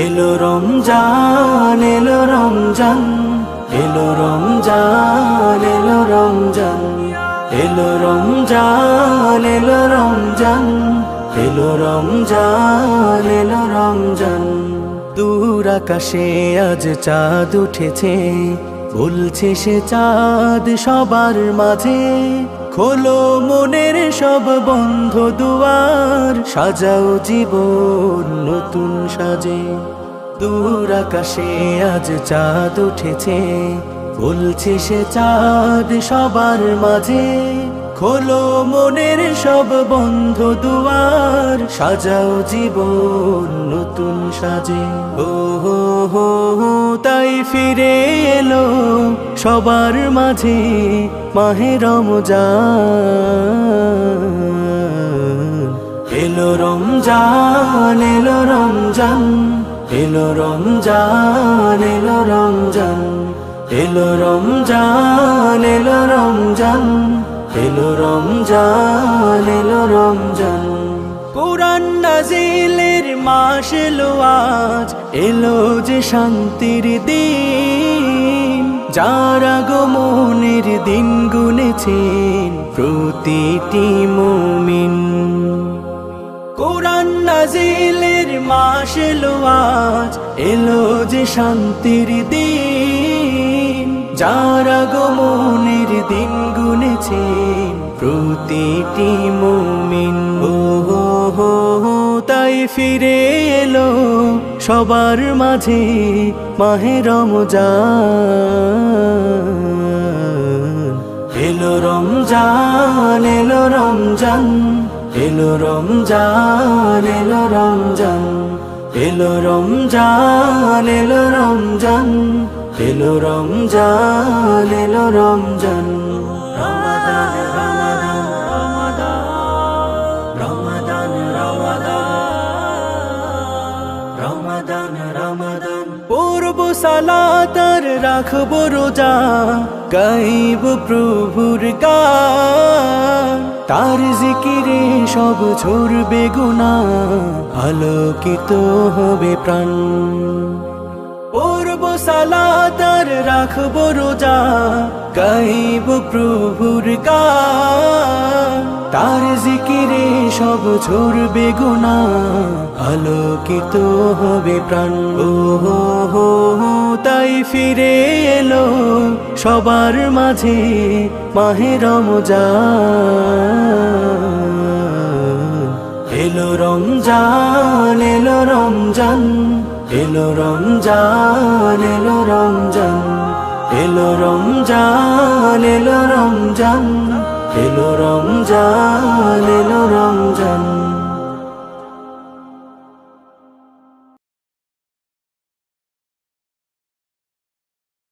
এলো রমজান এলো রমজান এলো রমজান এলো রমজান এলো রমজান এলো রমজান এলো রমজান এলো রমজান দূর আকাশে আজ চাঁদ উঠেছে বলছে সে চাঁদ সবার মাঝে খোলো মনের সব বন্ধ দুয়ার সাজাও জীবন নতুন সাজে দূর আকাশে আজ চাঁদ উঠেছে বলছে সে চাঁদ সবার মাঝে খোলো মনের সব বন্ধ দুয়ার সাজাও জীবন নতুন সাজে ও হো হো হো তাই ফিরে এলো সবার মাঝে মাহে রমজান এলো রমজান এলো রমজান এলো রমজান এলো রমজান এলো রমজান এলো রমজান এলো রমজান এলো রমজান কোরআন নাজিলের মাস এলো আজ এলো যে শান্তির দিন যার আগমনের দিন গুনেছেন প্রতিটি মুমিন কোরআন নাজিলের মাস এলো আজ এলো যে শান্তির দিন যার আগমনের দিন গুনেছেন প্রতিটি মুমিন ও হো হো হো তাই ফিরে এলো সবার মাঝে মাহে রমজান এলো রমজান এলো রমজান এলো রমজান এলো রমজান এলো রমজান এলো রমজান এলো রমজান এলো রমজান রমাদান রমাদান রমাদান রমাদান রমাদান পূর্ব সালাতার রাখবো রোজা গাইব প্রভুর গান তার জিকিরে সব ঝরবে গুনাহ আলোকিত হবে প্রাণ পূর্ব সালাতার রাখবো রোজা গাইব প্রভুর গান তার জিকিরে সব ঝরবে গুনাহ আলোকিত হবে প্রাণ ও হো হো হো তাই ফিরে এলো সবার মাঝে মাহে রমজান এলো রমজান এলো রমজান এলো রমজান এলো রমজান এলো রমজান এলো রমজান এলো রমজান